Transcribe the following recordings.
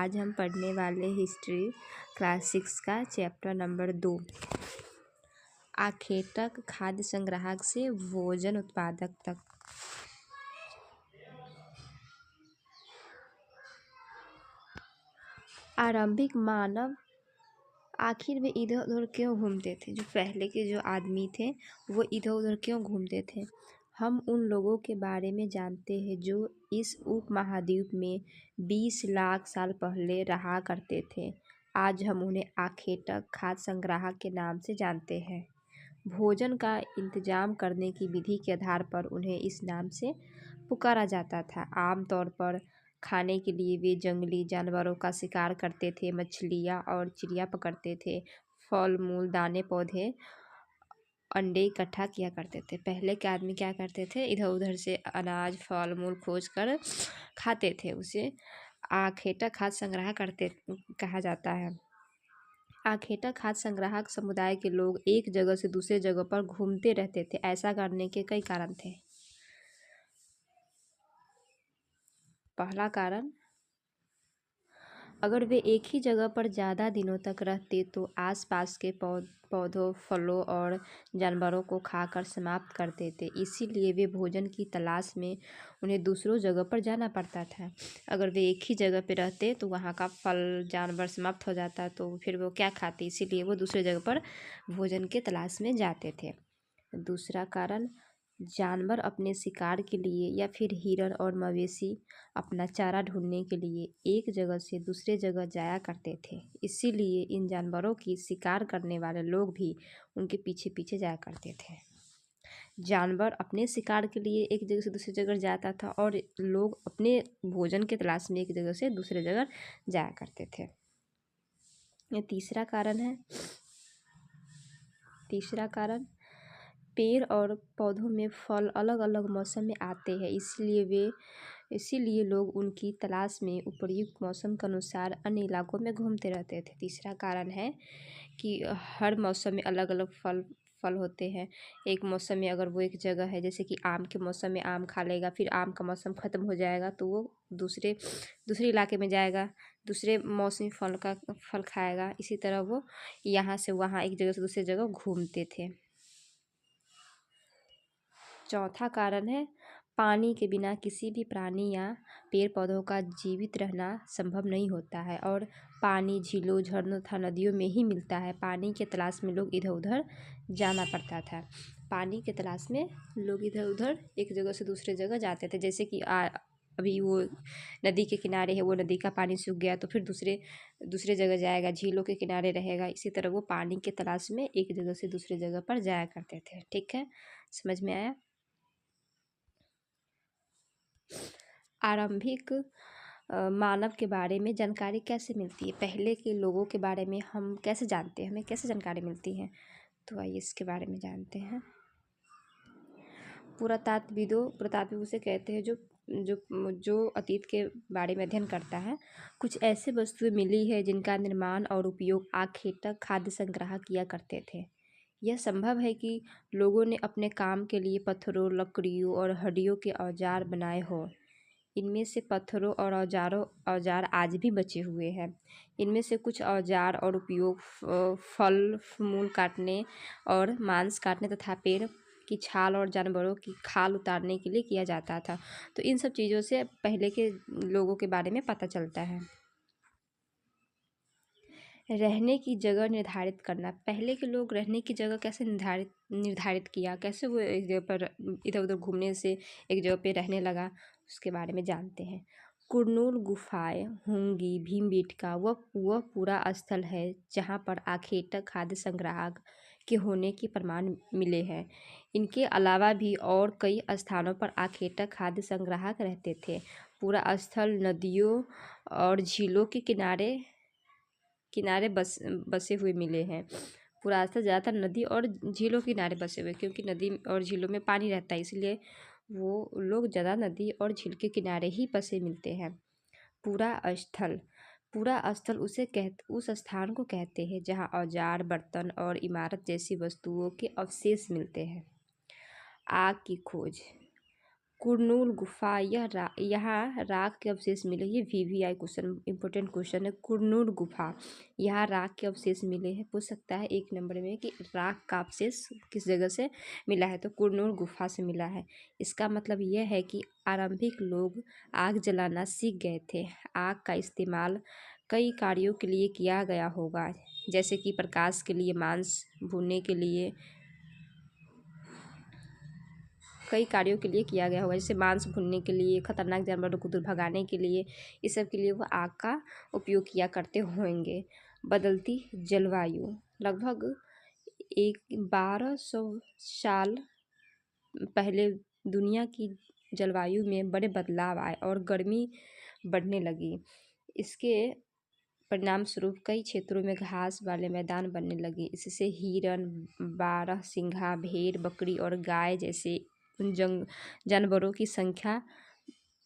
आज हम पढ़ने वाले हिस्ट्री क्लास 6 का चैप्टर नंबर 2 आखेटक खाद्य संग्राहक से भोजन उत्पादक तक। आरंभिक मानव आखिर वे इधर उधर क्यों घूमते थे? जो पहले के जो आदमी थे वो इधर उधर क्यों घूमते थे? हम उन लोगों के बारे में जानते हैं जो इस उपमहाद्वीप में 20 लाख साल पहले रहा करते थे। आज हम उन्हें आखेटक खाद्य संग्राहक के नाम से जानते हैं। भोजन का इंतजाम करने की विधि के आधार पर उन्हें इस नाम से पुकारा जाता था। आमतौर पर खाने के लिए वे जंगली जानवरों का शिकार करते थे, मछलियाँ और चिड़िया पकड़ते थे, फल मूल, दाने, पौधे, अंडे इकट्ठा किया करते थे। पहले के आदमी क्या करते थे? इधर उधर से अनाज फल मूल खोज कर खाते थे। उसे आखेटक खाद्य संग्रह करते कहा जाता है। आखेटक खाद्य संग्राहक समुदाय के लोग एक जगह से दूसरे जगह पर घूमते रहते थे। ऐसा करने के कई कारण थे। पहला कारण, अगर वे एक ही जगह पर ज़्यादा दिनों तक रहते तो आसपास के पौधों, फलों और जानवरों को खाकर समाप्त कर देते। इसीलिए वे भोजन की तलाश में उन्हें दूसरों जगह पर जाना पड़ता था। अगर वे एक ही जगह पर रहते तो वहाँ का फल जानवर समाप्त हो जाता तो फिर वो क्या खाते, इसीलिए वो दूसरे जगह पर भोजन के तलाश में जाते थे। दूसरा कारण, जानवर अपने शिकार के लिए या फिर हिरण और मवेशी अपना चारा ढूंढने के लिए एक जगह से दूसरे जगह जाया करते थे। इसीलिए इन जानवरों की शिकार करने वाले लोग भी उनके पीछे पीछे जाया करते थे। जानवर अपने शिकार के लिए एक जगह से दूसरी जगह जाता था और लोग अपने भोजन के तलाश में एक जगह से दूसरे जगह जाया करते थे। ये तीसरा कारण है। तीसरा कारण, पेड़ और पौधों में फल अलग अलग मौसम में आते हैं, इसीलिए लोग उनकी तलाश में उपयुक्त मौसम के अनुसार अन्य इलाकों में घूमते रहते थे। तीसरा कारण है कि हर मौसम में अलग अलग फल होते हैं। एक मौसम में अगर वो एक जगह है, जैसे कि आम के मौसम में आम खा लेगा, फिर आम का मौसम ख़त्म हो जाएगा तो वो दूसरे इलाके में जाएगा, दूसरे मौसमी फल खाएगा। इसी तरह वो यहाँ से वहाँ एक जगह से दूसरी जगह घूमते थे। चौथा कारण है, पानी के बिना किसी भी प्राणी या पेड़ पौधों का जीवित रहना संभव नहीं होता है और पानी झीलों, झरनों तथा नदियों में ही मिलता है। पानी के तलाश में लोग इधर उधर जाना पड़ता था। पानी के तलाश में लोग इधर उधर एक जगह से दूसरे जगह जाते थे। जैसे कि अभी वो नदी के किनारे है, वो नदी का पानी सूख गया तो फिर दूसरे जगह जाएगा, झीलों के किनारे रहेगा। इसी तरह वो पानी के तलाश में एक जगह से दूसरे जगह पर जाया करते थे। ठीक है, समझ में आया? आरंभिक मानव के बारे में जानकारी कैसे मिलती है? पहले के लोगों के बारे में हम कैसे जानते हैं, हमें कैसे जानकारी मिलती है? तो आइए इसके बारे में जानते हैं। पुरातात्विद उसे कहते हैं जो अतीत के बारे में अध्ययन करता है। कुछ ऐसे वस्तुएं मिली है जिनका निर्माण और उपयोग आखेटक खाद्य संग्रह किया करते थे। यह संभव है कि लोगों ने अपने काम के लिए पत्थरों, लकड़ियों और हड्डियों के औजार बनाए हों। इनमें से पत्थरों और औजार आज भी बचे हुए हैं। इनमें से कुछ औजार और उपयोग फल मूल काटने और मांस काटने तथा पेड़ की छाल और जानवरों की खाल उतारने के लिए किया जाता था। तो इन सब चीज़ों से पहले के लोगों के बारे में पता चलता है। रहने की जगह निर्धारित करना। पहले के लोग रहने की जगह कैसे निर्धारित किया, कैसे वो एक जगह पर इधर उधर घूमने से एक जगह पे रहने लगा, उसके बारे में जानते हैं। कुरनूल गुफाएं, हुंगी, भीमबेटका वह पूरा स्थल है जहाँ पर आखेटक खाद्य संग्राहक के होने के प्रमाण मिले हैं। इनके अलावा भी और कई स्थानों पर आखेटक खाद्य संग्राहक रहते थे। पूरा स्थल नदियों और झीलों के किनारे बसे हुए मिले हैं। पूरा स्थल ज़्यादातर नदी और झीलों के किनारे बसे हुए, क्योंकि नदी और झीलों में पानी रहता है, इसलिए वो लोग ज़्यादा नदी और झील के किनारे ही बसे मिलते हैं। पूरा स्थल उस स्थान को कहते हैं जहाँ औजार, बर्तन और इमारत जैसी वस्तुओं के अवशेष मिलते हैं। आग की खोज। कुरनूल गुफा, यहाँ राख के अवशेष मिले। ये VVI क्वेश्चन, इंपॉर्टेंट क्वेश्चन है। कुरनूल गुफा, यहाँ राख के अवशेष मिले हैं। पूछ सकता है 1 नंबर में कि राख का अवशेष किस जगह से मिला है, तो कुरनूल गुफा से मिला है। इसका मतलब यह है कि आरंभिक लोग आग जलाना सीख गए थे। आग का इस्तेमाल कई कार्यों के लिए किया गया होगा, जैसे कि प्रकाश के लिए, मांस भूनने के लिए, कई कार्यों के लिए किया गया होगा, जैसे मांस भूनने के लिए, खतरनाक जानवरों को दूर भगाने के लिए, इस सब के लिए वो आग का उपयोग किया करते होंगे। बदलती जलवायु, लगभग 1200 साल पहले दुनिया की जलवायु में बड़े बदलाव आए और गर्मी बढ़ने लगी। इसके परिणाम स्वरूप कई क्षेत्रों में घास वाले मैदान बनने लगे। इससे हिरन, बारहसिंघा, भेड़, बकरी और गाय जैसे जानवरों की संख्या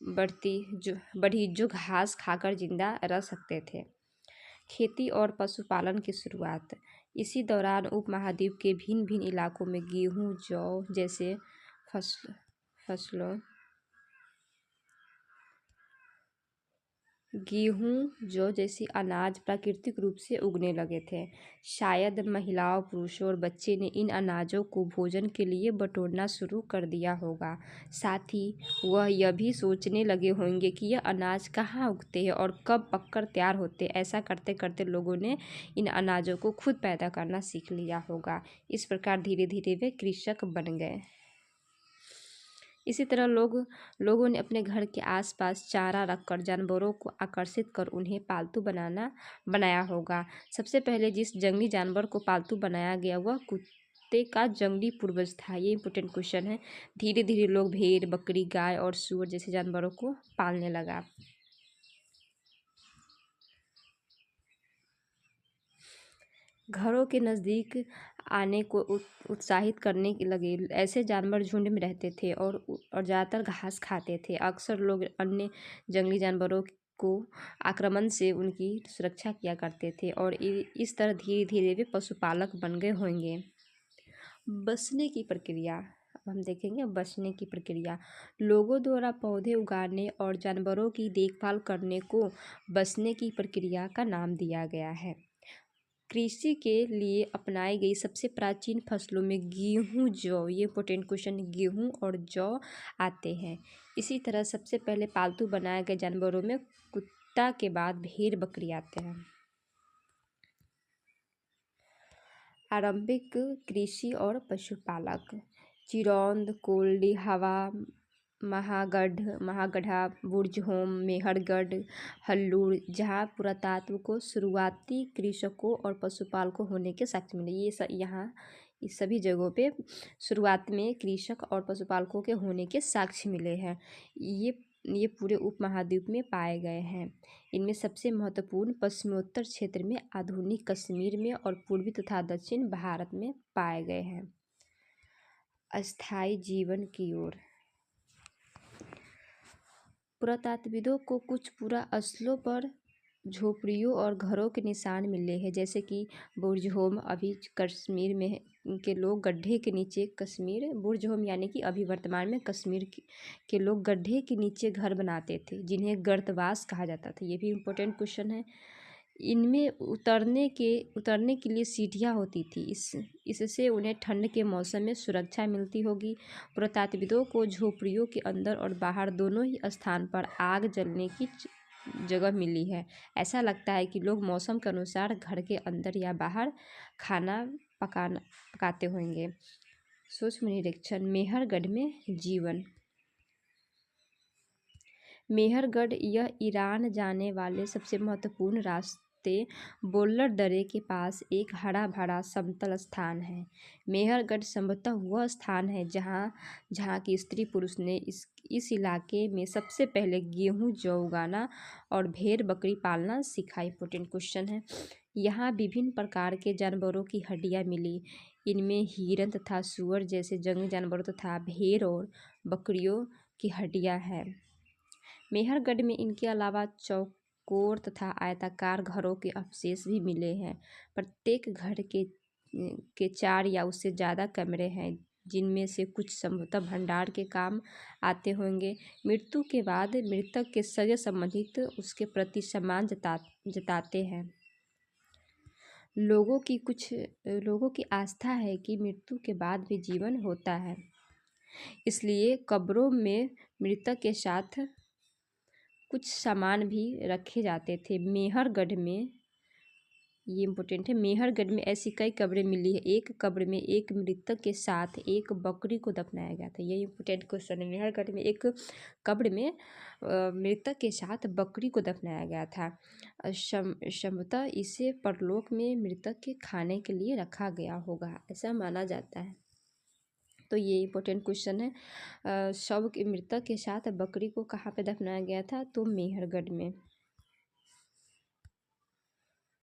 बढ़ी जो घास खाकर जिंदा रह सकते थे। खेती और पशुपालन की शुरुआत, इसी दौरान उपमहाद्वीप के भिन्न भिन्न इलाकों में गेहूं, जौ जैसे फसलों गेहूं, जौ जैसी अनाज प्राकृतिक रूप से उगने लगे थे। शायद महिलाओं, पुरुषों और बच्चे ने इन अनाजों को भोजन के लिए बटोरना शुरू कर दिया होगा। साथ ही वह यह भी सोचने लगे होंगे कि यह अनाज कहाँ उगते हैं और कब पककर तैयार होते हैं। ऐसा करते करते लोगों ने इन अनाजों को खुद पैदा करना सीख लिया होगा। इस प्रकार धीरे धीरे वे कृषक बन गए। इसी तरह लोगों ने अपने घर के आसपास चारा रखकर जानवरों को आकर्षित कर उन्हें पालतू बनाया होगा। सबसे पहले जिस जंगली जानवर को पालतू बनाया गया वह कुत्ते का जंगली पूर्वज था। ये इंपॉर्टेंट क्वेश्चन है। धीरे धीरे लोग भेड़, बकरी, गाय और सूअर जैसे जानवरों को पालने लगा। घरों के नज़दीक आने को उत्साहित करने लगे। ऐसे जानवर झुंड में रहते थे और ज़्यादातर घास खाते थे। अक्सर लोग अन्य जंगली जानवरों को आक्रमण से उनकी सुरक्षा किया करते थे और इस तरह धीरे धीरे वे पशुपालक बन गए होंगे। बसने की प्रक्रिया, अब हम देखेंगे बसने की प्रक्रिया। लोगों द्वारा पौधे उगाने और जानवरों की देखभाल करने को बसने की प्रक्रिया का नाम दिया गया है। कृषि के लिए अपनाई गई सबसे प्राचीन फसलों में गेहूं, जौ, ये इंपॉर्टेंट क्वेश्चन, गेहूं और जौ आते हैं। इसी तरह सबसे पहले पालतू बनाए गए जानवरों में कुत्ता के बाद भेड़, बकरी आते हैं। आरंभिक कृषि और पशुपालक, चिरौंद, कोल्डी, हवा, महागढ़ा, बुर्जहोम, मेहरगढ़, हल्लूर, जहाँ पुरातत्व को शुरुआती कृषकों और पशुपालकों होने के साक्ष्य मिले। यहाँ इस सभी जगहों पे शुरुआत में कृषक और पशुपालकों के होने के साक्ष्य मिले हैं। ये पूरे उपमहाद्वीप में पाए गए हैं। इनमें सबसे महत्वपूर्ण पश्चिमोत्तर क्षेत्र में, आधुनिक कश्मीर में और पूर्वी तथा दक्षिण भारत में पाए गए हैं। अस्थायी जीवन की ओर, पुरातत्वविदों को कुछ पुरास्थलों पर झोपड़ियों और घरों के निशान मिले हैं, जैसे कि बुर्जहोम, अभी कश्मीर में के लोग गड्ढे के नीचे, बुर्जहोम यानी कि अभी वर्तमान में कश्मीर के लोग गड्ढे के नीचे घर बनाते थे, जिन्हें गर्तवास कहा जाता था। ये भी इम्पोर्टेंट क्वेश्चन है। इनमें उतरने के लिए सीढ़ियाँ होती थी। इससे उन्हें ठंड के मौसम में सुरक्षा मिलती होगी। पुरातत्वविदों को झोपड़ियों के अंदर और बाहर दोनों ही स्थान पर आग जलने की जगह मिली है। ऐसा लगता है कि लोग मौसम के अनुसार घर के अंदर या बाहर खाना पकाते होंगे। सूक्ष्म निरीक्षण, मेहरगढ़ में जीवन। मेहरगढ़ यह ईरान जाने वाले सबसे महत्वपूर्ण रास्ते बोल्लर दर्रे के पास एक हरा भरा समतल स्थान है। मेहरगढ़ संभवतः वह स्थान है जहाँ की स्त्री पुरुष ने इस इलाके में सबसे पहले गेहूं, जौ उगाना और भेड़, बकरी पालना सीखा। इंपॉर्टेंट क्वेश्चन है। यहाँ विभिन्न प्रकार के जानवरों की हड्डियाँ मिली। इनमें हिरन तथा सूअर जैसे जंगली जानवरों तथा भेड़ और बकरियों की हड्डियाँ हैं। मेहरगढ़ में इनके अलावा चौकोर तथा आयताकार घरों के अवशेष भी मिले हैं। प्रत्येक घर के 4 या उससे ज़्यादा कमरे हैं, जिनमें से कुछ संभवतः भंडार के काम आते होंगे। मृत्यु के बाद मृतक के सगे संबंधित उसके प्रति सम्मान जताते हैं। लोगों की आस्था है कि मृत्यु के बाद भी जीवन होता है, इसलिए कब्रों में मृतक के साथ कुछ सामान भी रखे जाते थे। मेहरगढ़ में, ये इम्पोर्टेंट है, मेहरगढ़ में ऐसी कई कब्रें मिली है। एक कब्र में एक मृतक के साथ एक बकरी को दफनाया गया था। ये इम्पोर्टेंट क्वेश्चन है। मेहरगढ़ में एक कब्र में मृतक के साथ बकरी को दफनाया गया था। संभवतः इसे परलोक में मृतक के खाने के लिए रखा गया होगा, ऐसा माना जाता है। तो ये इम्पोर्टेंट क्वेश्चन है। शव के मृतक के साथ बकरी को कहाँ पे दफनाया गया था? तो मेहरगढ़ में।